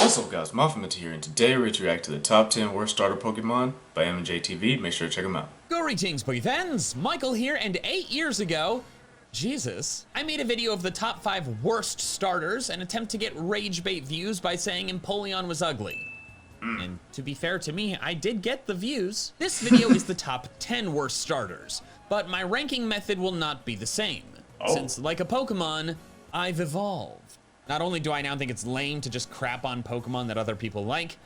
What's up guys, Mafamint here, and today we're to react to the top 10 worst starter Pokemon by MJTV. Make sure to check them out. Greetings, Pokefans! Michael here, and 8 years ago, Jesus, I made a video of the top 5 worst starters and attempt to get rage bait views by saying Empoleon was ugly. And to be fair to me, I did get the views. This video is the top 10 worst starters, but my ranking method will not be the same. Since, like a Pokemon, I've evolved. Not only do I now think it's lame to just crap on Pokemon that other people like,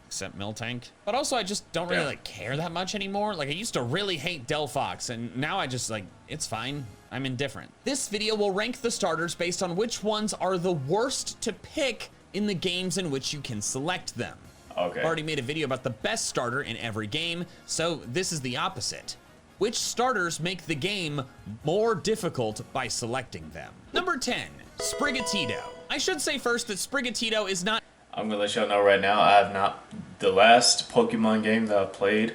except Miltank, but also I just don't really care that much anymore. Like, I used to really hate Delphox, and now I just it's fine. I'm indifferent. This video will rank the starters based on which ones are the worst to pick in the games in which you can select them. Okay. I've already made a video about the best starter in every game, so this is the opposite. Which starters make the game more difficult by selecting them? Number 10, Sprigatito. I should say first that Sprigatito is not... I'm gonna let y'all know right now, I have not... The last Pokemon game that I played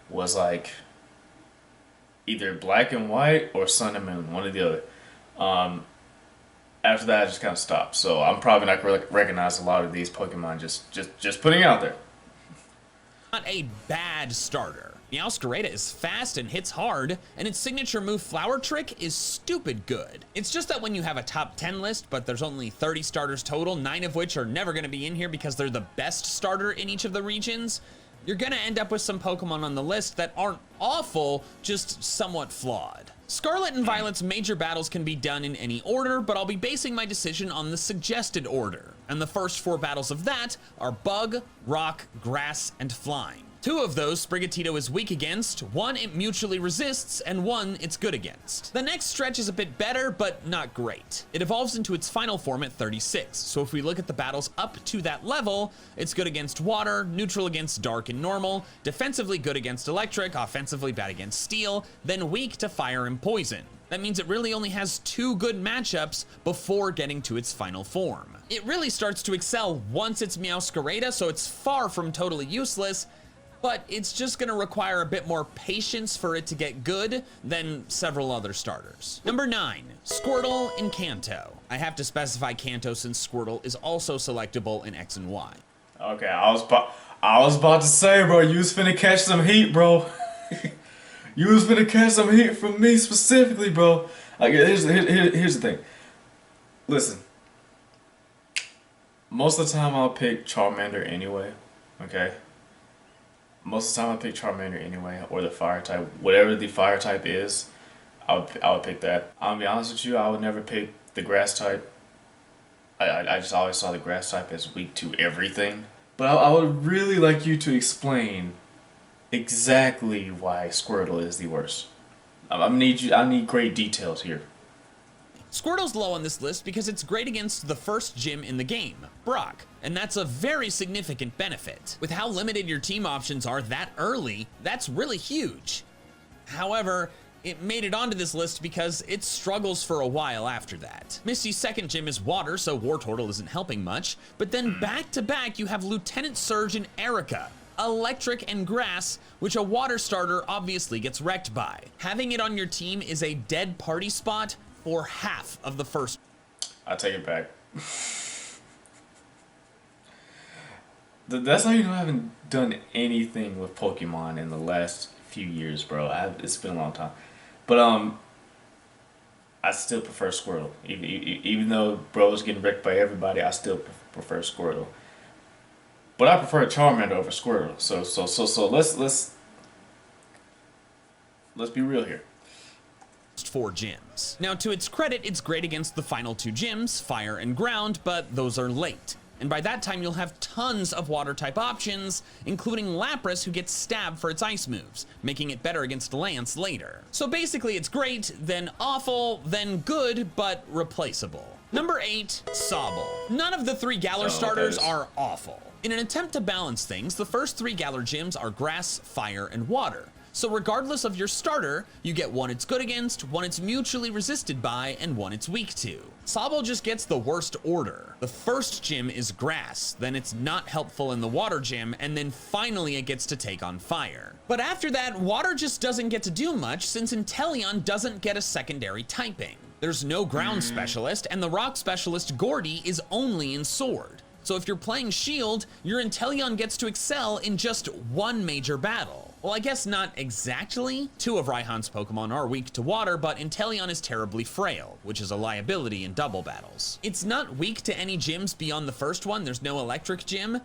was like either Black and White or Sun and Moon, one or the other. After that, I just kind of stopped. So I'm probably not gonna recognize a lot of these Pokemon. Just putting it out there. Not a bad starter. Meowscarada is fast and hits hard, and its signature move Flower Trick is stupid good. It's just that when you have a top 10 list, but there's only 30 starters total, 9 of which are never gonna be in here because they're the best starter in each of the regions, you're gonna end up with some Pokemon on the list that aren't awful, just somewhat flawed. Scarlet and Violet's major battles can be done in any order, but I'll be basing my decision on the suggested order. And the first 4 battles of that are Bug, Rock, Grass, and Flying. 2 of those Sprigatito is weak against, 1 it mutually resists, and 1 it's good against. The next stretch is a bit better, but not great. It evolves into its final form at 36, so if we look at the battles up to that level, it's good against water, neutral against dark and normal, defensively good against electric, offensively bad against steel, then weak to fire and poison. That means it really only has 2 good matchups before getting to its final form. It really starts to excel once it's Meowscarada, so it's far from totally useless, but it's just gonna require a bit more patience for it to get good than several other starters. Number 9, Squirtle and Kanto. I have to specify Kanto since Squirtle is also selectable in X and Y. Okay, I was about to say, bro, you was finna catch some heat, bro. You was finna catch some heat from me specifically, bro. Like, here's the thing. Listen. Most of the time I'll pick Charmander anyway, okay? Most of the time I pick Charmander anyway, or the fire type. Whatever the fire type is, I would pick that. I'll be honest with you, I would never pick the grass type. I just always saw the grass type as weak to everything. But I would really like you to explain exactly why Squirtle is the worst. I need great details here. Squirtle's low on this list because it's great against the first gym in the game, Brock, and that's a very significant benefit. With how limited your team options are that early, that's really huge. However, it made it onto this list because it struggles for a while after that. Misty's second gym is water, so Wartortle isn't helping much, but then back to back you have Lieutenant Surge and Erica, electric and grass, which a water starter obviously gets wrecked by. Having it on your team is a dead party spot for half of the first. I take it back. That's how you know I haven't done anything with Pokemon in the last few years, bro. It's been a long time. But I still prefer Squirtle. Even though bro's getting wrecked by everybody, I still prefer Squirtle. But I prefer Charmander over Squirtle. So let's be real here. 4 gyms. Now, to its credit, it's great against the final 2 gyms, fire and ground, but those are late. And by that time, you'll have tons of water type options, including Lapras, who gets stabbed for its ice moves, making it better against Lance later. So basically, it's great, then awful, then good, but replaceable. Number 8, Sobble. None of the 3 Galar starters are awful. In an attempt to balance things, the first 3 Galar gyms are grass, fire, and water. So regardless of your starter, you get 1 it's good against, 1 it's mutually resisted by, and 1 it's weak to. Sobble just gets the worst order. The first gym is grass, then it's not helpful in the water gym, and then finally it gets to take on fire. But after that, water just doesn't get to do much since Inteleon doesn't get a secondary typing. There's no ground specialist, and the rock specialist Gordy is only in sword. So if you're playing Shield, your Inteleon gets to excel in just one major battle. Well, I guess not exactly. 2 of Raihan's Pokemon are weak to water, but Inteleon is terribly frail, which is a liability in double battles. It's not weak to any gyms beyond the first one. There's no electric gym.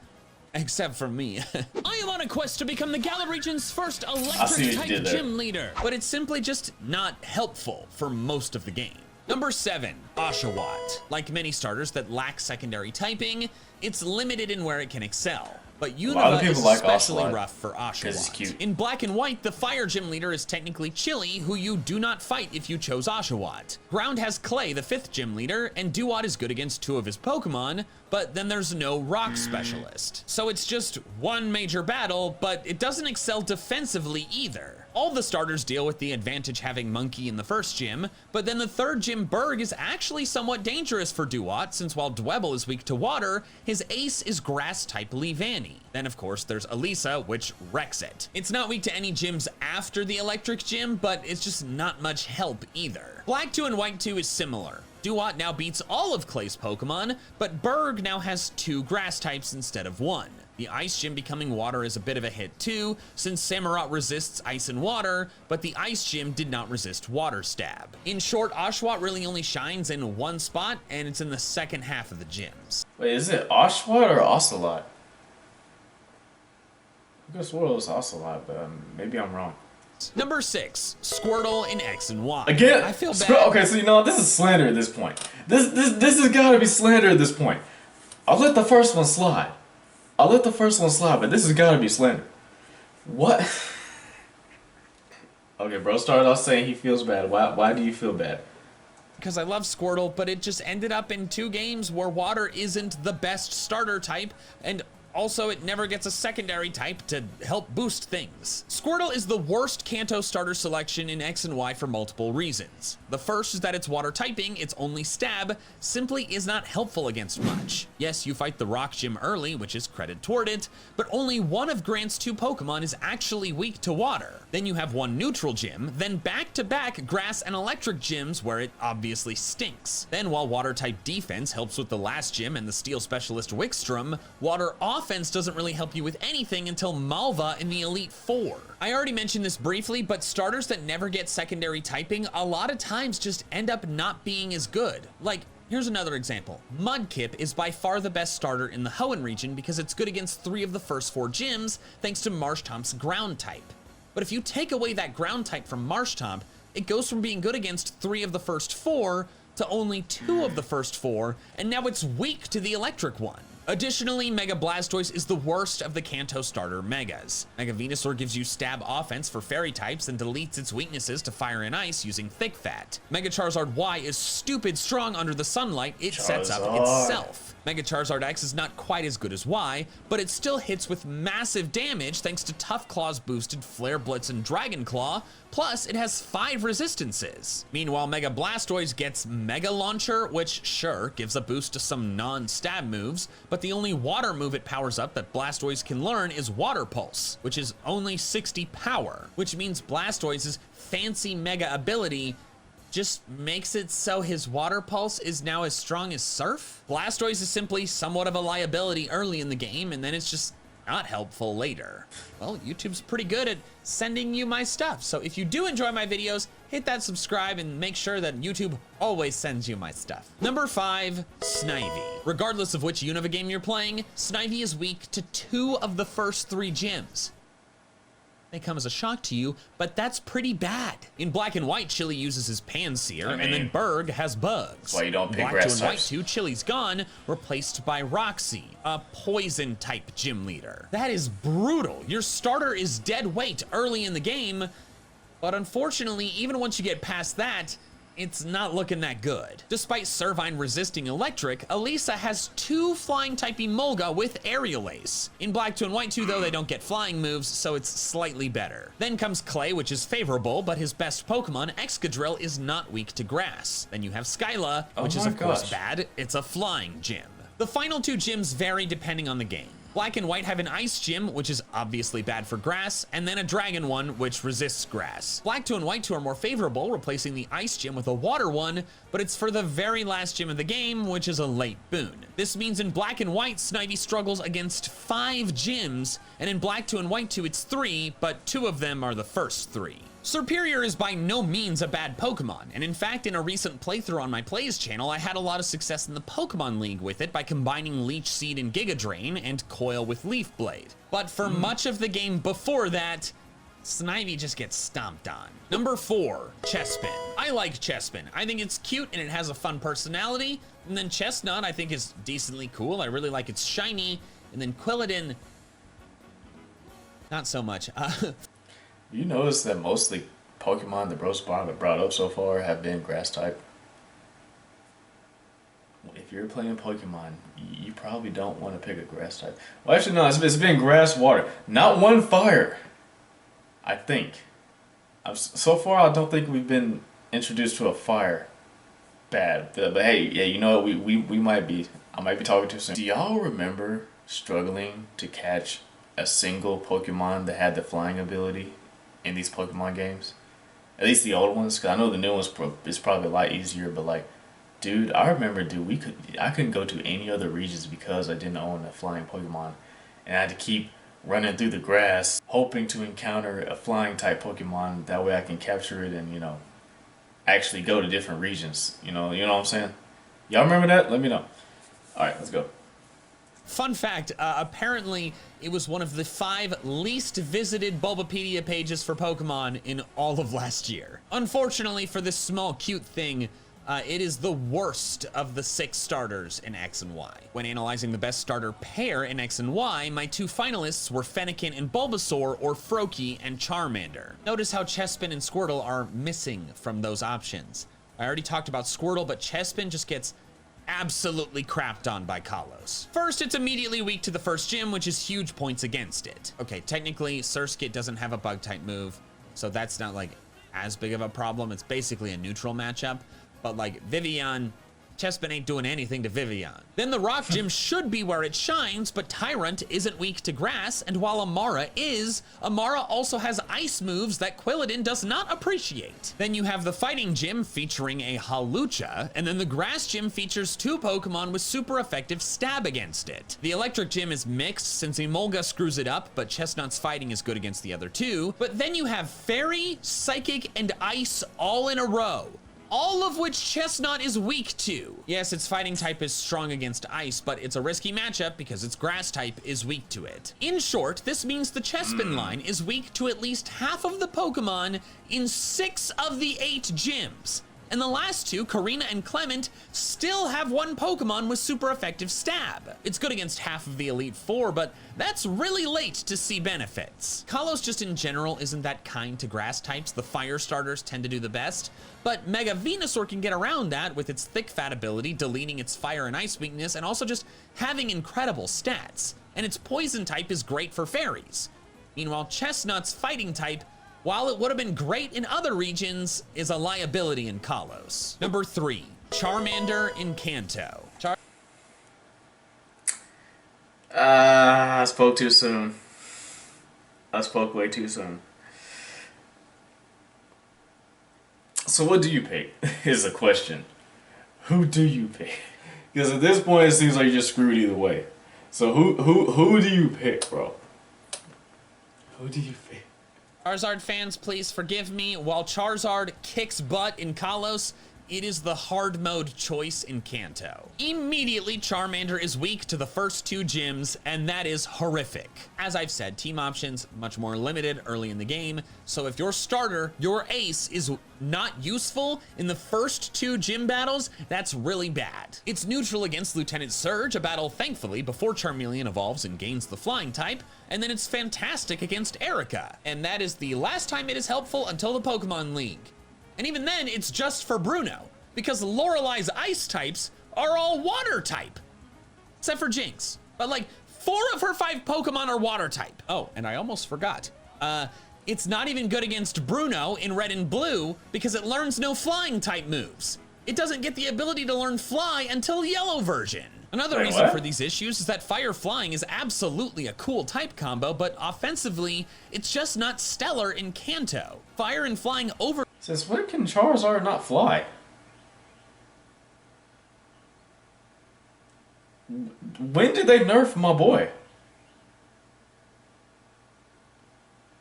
Except for me. I am on a quest to become the Galar region's first electric-type gym leader. But it's simply just not helpful for most of the game. Number 7, Oshawott. Like many starters that lack secondary typing, it's limited in where it can excel. But Unova is especially rough for Oshawott. In Black and White, the Fire Gym leader is technically Chili, who you do not fight if you chose Oshawott. Ground has Clay, the 5th gym leader, and Duat is good against 2 of his Pokemon, but then there's no Rock specialist. So it's just one major battle, but it doesn't excel defensively either. All the starters deal with the advantage having Monkey in the first gym, but then the 3rd gym, Berg, is actually somewhat dangerous for Duat, since while Dwebble is weak to water, his ace is grass-type Leavanny. Then of course there's Elisa, which wrecks it. It's not weak to any gyms after the electric gym, but it's just not much help either. Black 2 and White 2 is similar. Duat now beats all of Clay's Pokemon, but Berg now has 2 grass types instead of 1. The Ice Gym becoming water is a bit of a hit too, since Samurott resists ice and water, but the Ice Gym did not resist water stab. In short, Oshawott really only shines in one spot, and it's in the second half of the gyms. Wait, is it Oshawott or Ocelot? I guess what was Ocelot, but maybe I'm wrong. Number 6, Squirtle in X and Y. Again, I feel bad. Okay, so you know this is slander at this point. This has got to be slander at this point. I'll let the first one slide. But this has got to be slander. What? Okay, bro started off saying he feels bad. Why do you feel bad? Because I love Squirtle, but it just ended up in 2 games where water isn't the best starter type, and also, it never gets a secondary type to help boost things. Squirtle is the worst Kanto starter selection in X and Y for multiple reasons. The first is that its water typing, its only stab, simply is not helpful against much. Yes, you fight the Rock Gym early, which is credit toward it, but only one of Grant's 2 Pokemon is actually weak to water. Then you have 1 neutral gym, then back-to-back grass and electric gyms where it obviously stinks. Then while water type defense helps with the last gym and the steel specialist Wickstrom, water offense doesn't really help you with anything until Malva in the Elite Four. I already mentioned this briefly, but starters that never get secondary typing a lot of times just end up not being as good. Like, here's another example. Mudkip is by far the best starter in the Hoenn region because it's good against 3 of the first 4 gyms thanks to Marshtomp's ground type. But if you take away that ground type from Marshtomp, it goes from being good against 3 of the first 4 to only 2 of the first 4, and now it's weak to the electric one. Additionally, Mega Blastoise is the worst of the Kanto starter Megas. Mega Venusaur gives you stab offense for fairy types and deletes its weaknesses to fire and ice using Thick Fat. Mega Charizard Y is stupid strong under the sunlight it sets up itself. Mega Charizard X is not quite as good as Y, but it still hits with massive damage thanks to Tough Claw's boosted Flare Blitz and Dragon Claw, plus it has 5 resistances. Meanwhile, Mega Blastoise gets Mega Launcher, which sure, gives a boost to some non-stab moves, but the only water move it powers up that Blastoise can learn is Water Pulse, which is only 60 power, which means Blastoise's fancy Mega ability just makes it so his Water Pulse is now as strong as Surf? Blastoise is simply somewhat of a liability early in the game, and then it's just not helpful later. Well, YouTube's pretty good at sending you my stuff, so if you do enjoy my videos, hit that subscribe and make sure that YouTube always sends you my stuff. Number 5, Snivy. Regardless of which Unova game you're playing, Snivy is weak to 2 of the first 3 gyms. They come as a shock to you, but that's pretty bad. In Black and White, Chili uses his Pansear, and then Berg has Bugs. That's why you don't pick Black grass 2 and White types. 2, Chili's gone, replaced by Roxy, a poison-type gym leader. That is brutal. Your starter is dead weight early in the game, but unfortunately, even once you get past that, it's not looking that good. Despite Servine resisting electric, Elisa has 2 flying type Emolga with Aerial Ace. In Black 2 and White 2 though, they don't get flying moves, so it's slightly better. Then comes Clay, which is favorable, but his best Pokemon, Excadrill, is not weak to grass. Then you have Skyla, which is of course bad. It's a flying gym. The final 2 gyms vary depending on the game. Black and white have an ice gym, which is obviously bad for grass, and then a dragon one, which resists grass. Black 2 and white 2 are more favorable, replacing the ice gym with a water one, but it's for the very last gym of the game, which is a late boon. This means in black and white, Snivy struggles against 5 gyms, and in black 2 and white 2, it's 3, but 2 of them are the first 3. Serperior is by no means a bad Pokemon, and in fact, in a recent playthrough on my Plays channel, I had a lot of success in the Pokemon League with it by combining Leech Seed and Giga Drain and Coil with Leaf Blade. But for much of the game before that, Snivy just gets stomped on. Number 4, Chespin. I like Chespin. I think it's cute and it has a fun personality. And then Chestnut I think is decently cool. I really like its shiny. And then Quilladin, not so much. You notice that mostly Pokemon the Bros brought up so far have been grass type. If you're playing Pokemon, you probably don't want to pick a grass type. Well, actually, no, it's been grass, water. Not one fire, I think. So far, I don't think we've been introduced to a fire bad. But hey, yeah, you know what? We might be. I might be talking too soon. Do y'all remember struggling to catch a single Pokemon that had the flying ability in these Pokemon games? At least the old ones, because I know the new ones is probably a lot easier, but like, dude, I remember, dude, I couldn't go to any other regions because I didn't own a flying Pokemon, and I had to keep running through the grass, hoping to encounter a flying type Pokemon. That way I can capture it and, you know, actually go to different regions. You know what I'm saying? Y'all remember that? Let me know. All right, let's go. Fun fact, apparently it was one of the 5 least visited Bulbapedia pages for Pokemon in all of last year. Unfortunately for this small cute thing, it is the worst of the 6 starters in X and Y. When analyzing the best starter pair in X and Y, my 2 finalists were Fennekin and Bulbasaur, or Froakie and Charmander. Notice how Chespin and Squirtle are missing from those options. I already talked about Squirtle, but Chespin just gets absolutely crapped on by Kalos. First, it's immediately weak to the first gym, which is huge points against it. Okay, technically, Surskit doesn't have a bug-type move, so that's not like as big of a problem. It's basically a neutral matchup, but like Vivillon, Chespin ain't doing anything to Vivillon. Then the rock gym should be where it shines, but Tyrant isn't weak to grass, and while Amara is, Amara also has ice moves that Quilladin does not appreciate. Then you have the fighting gym featuring a Hawlucha, and then the grass gym features 2 Pokemon with super effective stab against it. The electric gym is mixed since Emolga screws it up, but Chestnut's fighting is good against the other 2. But then you have Fairy, Psychic, and Ice all in a row, all of which Chestnut is weak to. Yes, its fighting type is strong against ice, but it's a risky matchup because its grass type is weak to it. In short, this means the Chespin line is weak to at least half of the Pokemon in 6 of the 8 gyms. And the last 2, Karina and Clement, still have 1 Pokemon with super effective stab. It's good against half of the Elite 4, but that's really late to see benefits. Kalos just in general isn't that kind to grass types. The fire starters tend to do the best, but Mega Venusaur can get around that with its thick fat ability, deleting its fire and ice weakness, and also just having incredible stats. And its poison type is great for fairies. Meanwhile, Chestnut's fighting type, while it would have been great in other regions, is a liability in Kalos. Number 3, Charmander in Kanto. I spoke too soon. I spoke way too soon. So what do you pick is the question. Who do you pick? Because at this point it seems like you're just screwed either way. So who do you pick, bro? Who do you pick? Charizard fans, please forgive me. While Charizard kicks butt in Kalos, it is the hard mode choice in Kanto. Immediately, Charmander is weak to the first 2 gyms, and that is horrific. As I've said, team options much more limited early in the game, so if your starter, your ace, is not useful in the first 2 gym battles, that's really bad. It's neutral against Lieutenant Surge, a battle thankfully before Charmeleon evolves and gains the flying type, and then it's fantastic against Erica, and that is the last time it is helpful until the Pokemon League. And even then, it's just for Bruno, because Lorelei's ice types are all water type. Except for Jinx. But like, 4 of her 5 Pokemon are water type. Oh, and I almost forgot. It's not even good against Bruno in Red and Blue because it learns no flying type moves. It doesn't get the ability to learn Fly until Yellow version. Another Wait, reason what? for these issues is that Fire Flying is absolutely a cool type combo, but offensively, it's just not stellar in Kanto. Fire and Flying over Since when can Charizard not fly? When did they nerf my boy?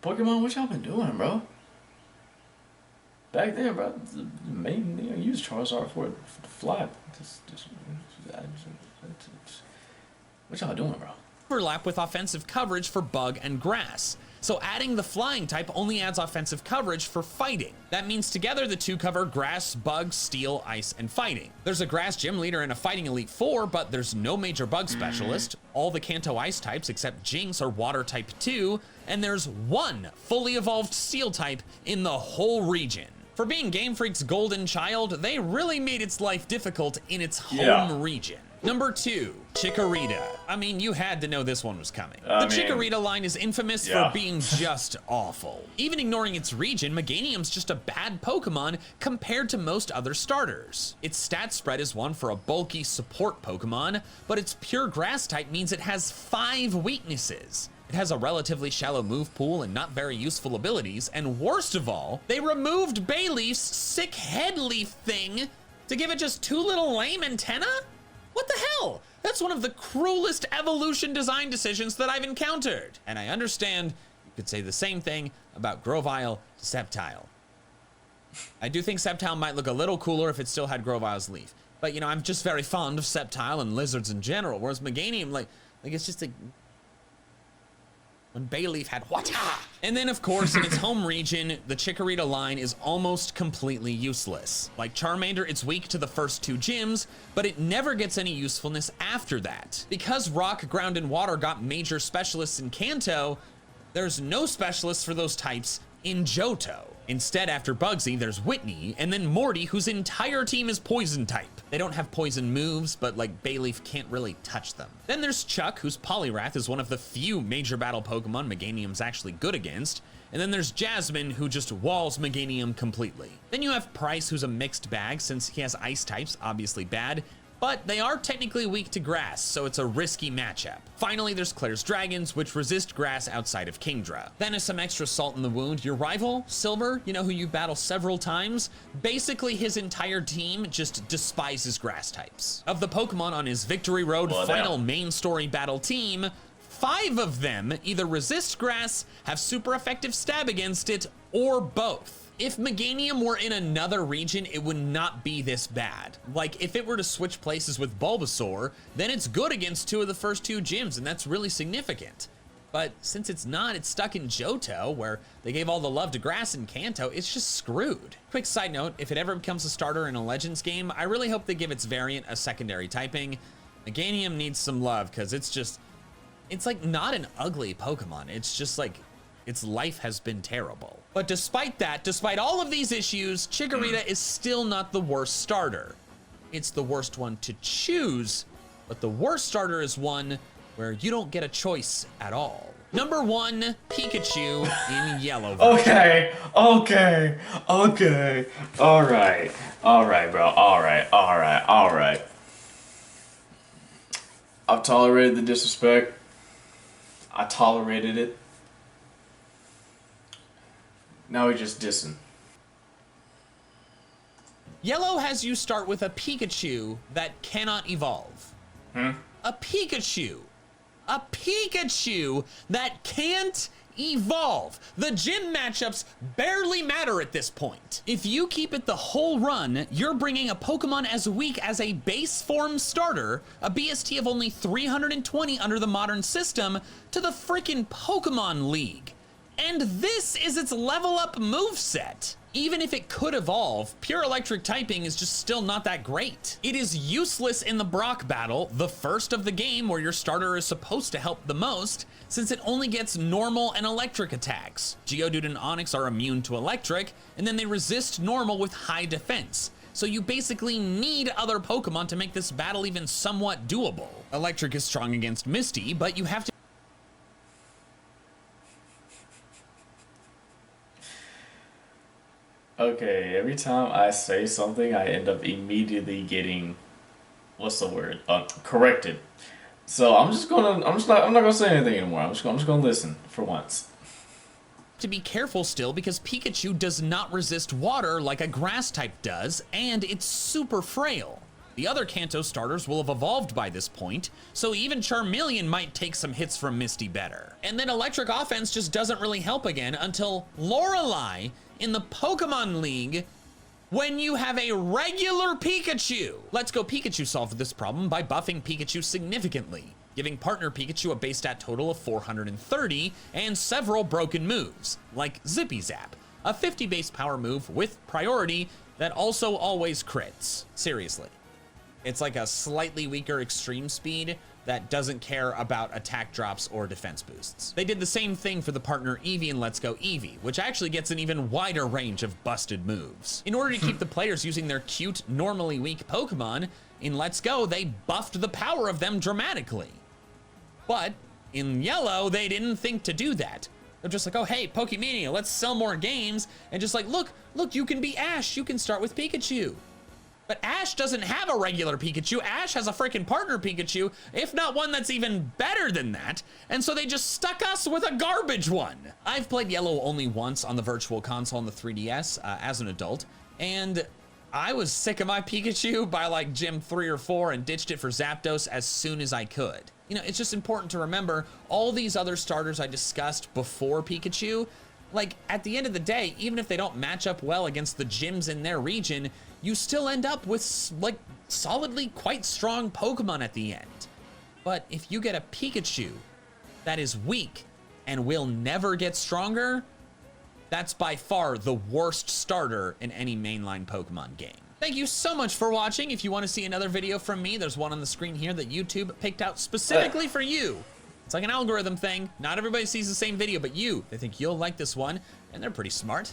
Pokemon, what y'all been doing, bro? Back then, bro, the main use Charizard for the fly. What y'all doing, bro? overlap with offensive coverage for Bug and Grass. So adding the Flying type only adds offensive coverage for Fighting. That means together the two cover Grass, Bug, Steel, Ice, and Fighting. There's a Grass Gym Leader and a Fighting Elite Four, but there's no major Bug Specialist. All the Kanto Ice types except Jinx are Water type 2, and there's one fully evolved Steel type in the whole region. For being Game Freak's golden child, they really made its life difficult in its home region. Number 2, Chikorita. I mean, you had to know this one was coming. The Chikorita line is infamous for being just awful. Even ignoring its region, Meganium's just a bad Pokemon compared to most other starters. Its stat spread is one for a bulky support Pokemon, but its pure Grass type means it has 5 weaknesses. It has a relatively shallow move pool and not very useful abilities, and worst of all, they removed Bayleaf's sick head leaf thing to give it just 2 little lame antennae? What the hell? That's one of the cruelest evolution design decisions that I've encountered. And I understand you could say the same thing about Grovyle to Sceptile. I do think Sceptile might look a little cooler if it still had Grovyle's leaf. But, you know, I'm just very fond of Sceptile and lizards in general, whereas Meganium, like it's just a... When Bayleaf had Wata! And then, of course, in its home region, the Chikorita line is almost completely useless. Like Charmander, it's weak to the first 2 gyms, but it never gets any usefulness after that. Because Rock, Ground, and Water got major specialists in Kanto, there's no specialists for those types in Johto. Instead, after Bugsy, there's Whitney, and then Morty, whose entire team is Poison type. They don't have poison moves, but like Bayleaf can't really touch them. Then there's Chuck, whose Poliwrath is one of the few major battle Pokemon Meganium's actually good against. And then there's Jasmine, who just walls Meganium completely. Then you have Price, who's a mixed bag since he has ice types, obviously bad, but they are technically weak to grass, so it's a risky matchup. Finally, there's Claire's Dragons, which resist grass outside of Kingdra. Then as some extra salt in the wound, your rival, Silver, you know, who you battle several times, basically his entire team just despises grass types. Of the Pokemon on his Victory Road final main story battle team, 5 of them either resist grass, have super effective stab against it, or both. If Meganium were in another region, it would not be this bad. Like, if it were to switch places with Bulbasaur, then it's good against 2 of the first 2 gyms, and that's really significant. But since it's not, it's stuck in Johto, where they gave all the love to grass in Kanto, it's just screwed. Quick side note, if it ever becomes a starter in a Legends game, I really hope they give its variant a secondary typing. Meganium needs some love, because it's like not an ugly Pokemon, it's just like, its life has been terrible. But despite that, despite all of these issues, Chikorita is still not the worst starter. It's the worst one to choose, but the worst starter is one where you don't get a choice at all. Number 1, Pikachu in yellow version. Okay. All right, bro. All right. I've tolerated the disrespect. I tolerated it. Now we're just dissing. Yellow has you start with a Pikachu that cannot evolve. A Pikachu. A Pikachu that can't evolve. The gym matchups barely matter at this point. If you keep it the whole run, you're bringing a Pokemon as weak as a base form starter, a BST of only 320 under the modern system, to the freaking Pokemon League. And this is its level up moveset. Even if it could evolve, pure electric typing is just still not that great. It is useless in the Brock battle, the first of the game where your starter is supposed to help the most, since it only gets normal and electric attacks. Geodude and Onix are immune to electric, and then they resist normal with high defense. So you basically need other Pokemon to make this battle even somewhat doable. Electric is strong against Misty, but you have to Okay, every time I say something, I end up immediately getting what's the word? Corrected. So I'm not gonna say anything anymore. I'm just gonna listen for once. To be careful still because Pikachu does not resist water like a grass type does, and it's super frail. The other Kanto starters will have evolved by this point, so even Charmeleon might take some hits from Misty better. And then Electric Offense just doesn't really help again until Lorelei in the Pokemon League when you have a regular Pikachu. Let's Go Pikachu solved this problem by buffing Pikachu significantly, giving partner Pikachu a base stat total of 430 and several broken moves, like Zippy Zap, a 50 base power move with priority that also always crits. Seriously. It's like a slightly weaker extreme speed that doesn't care about attack drops or defense boosts. They did the same thing for the partner Eevee in Let's Go Eevee, which actually gets an even wider range of busted moves. In order to keep the players using their cute, normally weak Pokemon, in Let's Go, they buffed the power of them dramatically. But in Yellow, they didn't think to do that. They're just like, oh, hey, Pokemania, let's sell more games. And just like, look, you can be Ash. You can start with Pikachu. But Ash doesn't have a regular Pikachu. Ash has a freaking partner Pikachu, if not one that's even better than that. And so they just stuck us with a garbage one. I've played Yellow only once on the Virtual Console on the 3DS as an adult. And I was sick of my Pikachu by like Gym 3 or 4 and ditched it for Zapdos as soon as I could. You know, it's just important to remember all these other starters I discussed before Pikachu, like at the end of the day, even if they don't match up well against the gyms in their region, you still end up with like solidly quite strong Pokemon at the end. But if you get a Pikachu that is weak and will never get stronger, that's by far the worst starter in any mainline Pokemon game. Thank you so much for watching. If you want to see another video from me, there's one on the screen here that YouTube picked out specifically for you. It's like an algorithm thing. Not everybody sees the same video, but they think you'll like this one, and they're pretty smart.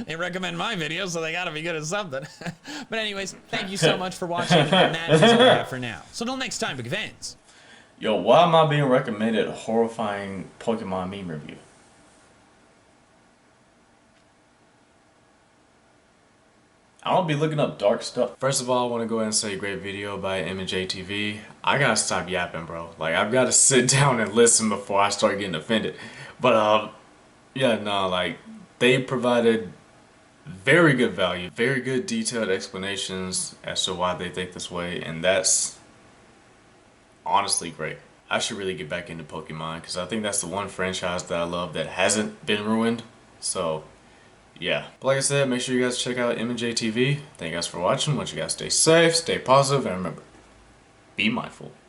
they recommend my videos, so they gotta be good at something. But anyways, thank you so much for watching, and that is all I have for now. So till next time, big fans. Yo, why am I being recommended a horrifying Pokemon meme review? I don't be looking up dark stuff. First of all, I want to go ahead and say great video by MJTV. I gotta stop yapping, bro. Like, I've got to sit down and listen before I start getting offended. But, yeah, no, like, they provided very good value, very good detailed explanations as to why they think this way, and that's honestly great. I should really get back into Pokemon, because I think that's the one franchise that I love that hasn't been ruined. So, yeah. But like I said, make sure you guys check out MJTV. Thank you guys for watching. I want you guys to stay safe, stay positive, and remember, be mindful.